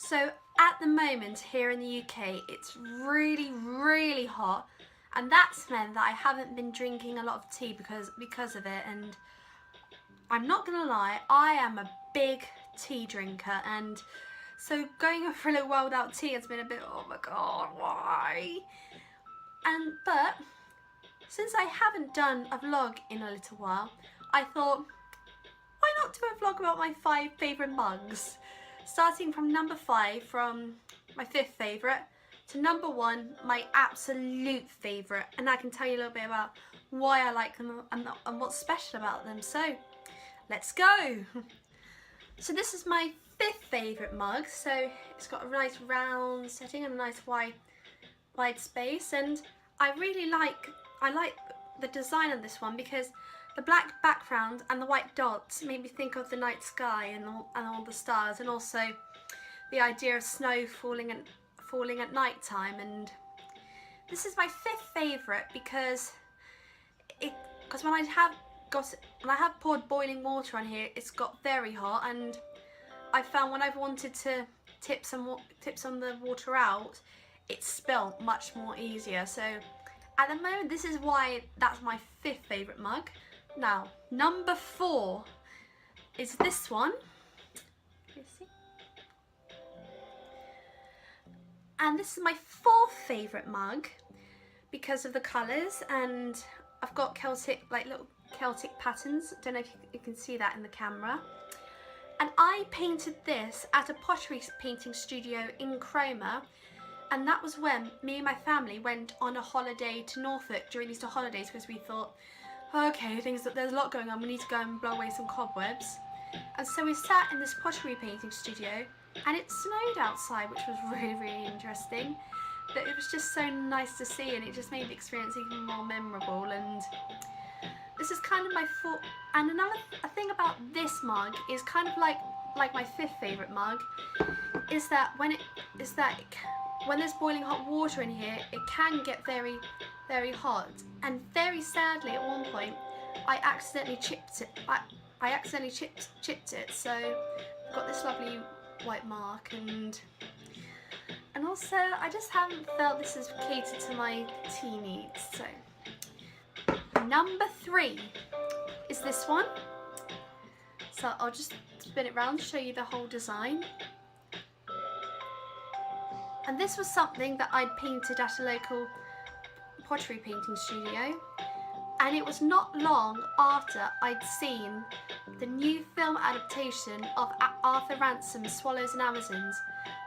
So at the moment here in the UK, it's really hot, and that's meant that I haven't been drinking a lot of tea because of it. And I'm not gonna lie, I am a big tea drinker, and so going for a little while without tea has been a bit, oh my god, why? But since I haven't done a vlog in a little while, I thought, why not do a vlog about my 5 favourite mugs? Starting from number 5, from my 5th favourite, to number 1, my absolute favourite. And I can tell you a little bit about why I like them and what's special about them. So, let's go! So this is my 5th favourite mug. So it's got a nice round setting and a nice wide space. And I like the design of this one because the black background and the white dots made me think of the night sky and all the stars, and also the idea of snow falling at night time. And this is my 5th favourite because when I have poured boiling water on here, it's got very hot, and I found when I've wanted to tip some the water out, it's spilt much more easier. So at the moment, this is why that's my 5th favourite mug. Now, number 4 is this one. And this is my 4th favourite mug because of the colours, and I've got Celtic, like little Celtic patterns. Don't know if you can see that in the camera. And I painted this at a pottery painting studio in Cromer, and that was when me and my family went on a holiday to Norfolk during Easter holidays, because we thought, okay, there's a lot going on, we need to go and blow away some cobwebs. And so we sat in this pottery painting studio, and it snowed outside, which was really interesting. But it was just so nice to see, and it just made the experience even more memorable. And this is kind of my fault. And another thing about this mug is kind of like my 5th favourite mug, is that when there's boiling hot water in here, it can get very hot. And very sadly, at one point, I accidentally chipped it. So I've got this lovely white mark, and also I just haven't felt this has catered to my tea needs. So number 3 is this one. So I'll just spin it round to show you the whole design. And this was something that I'd painted at a local pottery painting studio, and it was not long after I'd seen the new film adaptation of Arthur Ransom's Swallows and Amazons.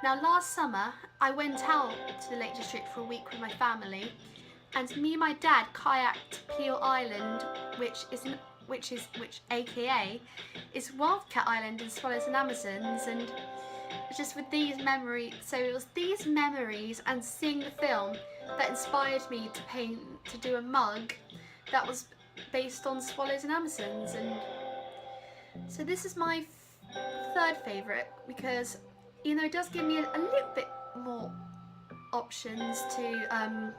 Now, last summer I went out to the Lake District for a week with my family, and me and my dad kayaked Peel Island, which aka is Wildcat Island in Swallows and Amazons. And just with these memories, so it was these memories and seeing the film that inspired me to do a mug that was based on Swallows and Amazons. And so this is my 3rd favourite, because you know, it does give me a little bit more options to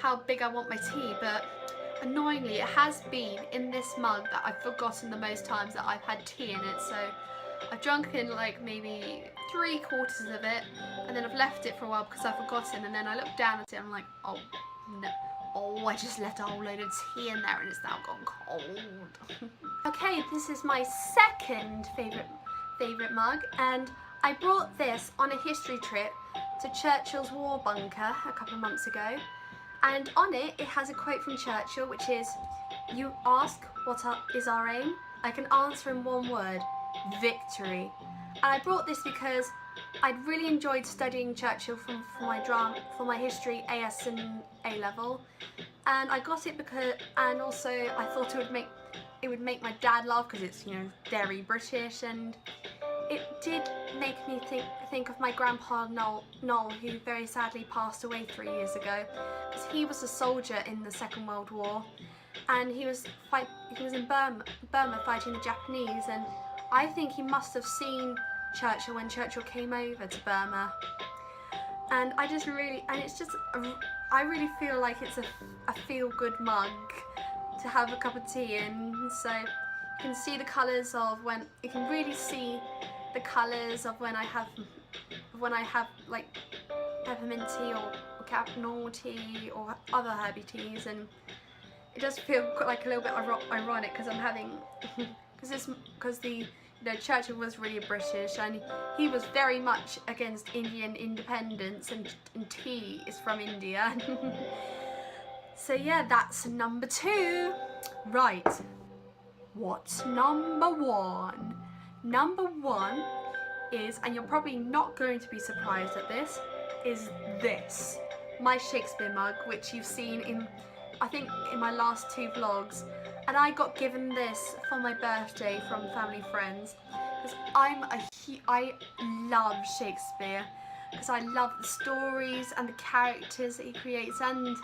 how big I want my tea, but annoyingly it has been in this mug that I've forgotten the most times that I've had tea in it. So I've drunk in like maybe 3/4 of it, and then I've left it for a while because I've forgotten, and then I look down at it and I'm like, oh no, oh, I just left a whole load of tea in there and it's now gone cold. Okay, this is my 2nd favourite mug, and I brought this on a history trip to Churchill's war bunker a couple of months ago, and on it has a quote from Churchill, which is, "You ask what is our aim? I can answer in one word: victory." And I brought this because I'd really enjoyed studying Churchill for my history AS and A level, and I got it because, and also I thought it would make my dad laugh because it's, you know, very British, and it did make me think of my grandpa Noel, who very sadly passed away 3 years ago, because he was a soldier in the Second World War, and he was in Burma fighting the Japanese, and I think he must have seen Churchill when Churchill came over to Burma. And I really feel like it's a feel-good mug to have a cup of tea in. So you can see the colours of when I have when I have like peppermint tea or normal tea or other herby teas, and it does feel like a little bit ironic because I'm having because the Churchill was really British and he was very much against Indian independence, and tea is from India. So yeah, that's number 2. Right, what's number 1? Number 1 is, and you're probably not going to be surprised at this, is this, my Shakespeare mug, which you've seen in, I think, in my last 2 vlogs. And I got given this for my birthday from family friends because I love Shakespeare, because I love the stories and the characters that he creates, and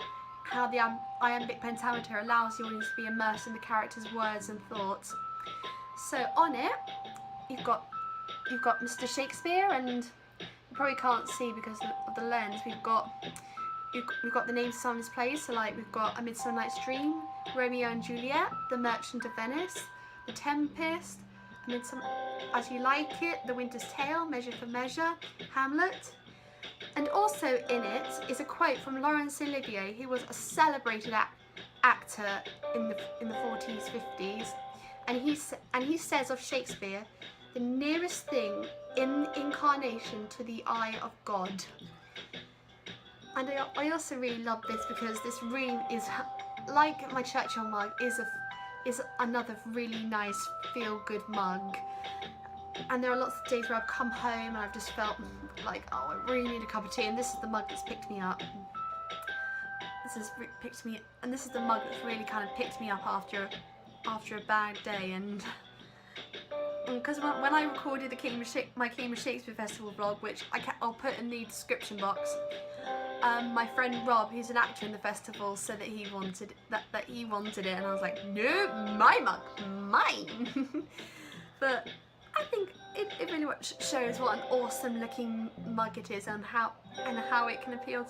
how the iambic pentameter allows the audience to be immersed in the characters' words and thoughts. So on it, you've got Mr. Shakespeare, and you probably can't see because of the lens. We've got the names of some of his plays, so like we've got A Midsummer Night's Dream, Romeo and Juliet, The Merchant of Venice, The Tempest, As You Like It, The Winter's Tale, Measure for Measure, Hamlet. And also in it is a quote from Laurence Olivier, who was a celebrated actor in the 40s, 50s, and he says of Shakespeare, the nearest thing in incarnation to the eye of God. And I also really love this because this really is, like my Churchill mug, is another really nice feel-good mug. And there are lots of days where I've come home and I've just felt like, oh, I really need a cup of tea, and this is the mug that's picked me up. This is the mug that's really kind of picked me up after a bad day. And because when I recorded my King of Shakespeare Festival vlog, which I'll put in the description box, my friend Rob, who's an actor in the festival, said that he wanted it, and I was like, no, my mug, mine. But I think it really much shows what an awesome looking mug it is, and how it can appeal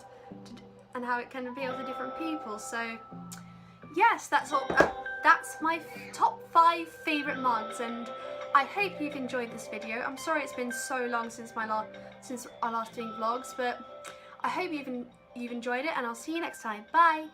to different people. So yes, that's all. That's my top 5 favourite mugs, and I hope you've enjoyed this video. I'm sorry it's been so long since our last doing vlogs, but I hope you've enjoyed it, and I'll see you next time. Bye!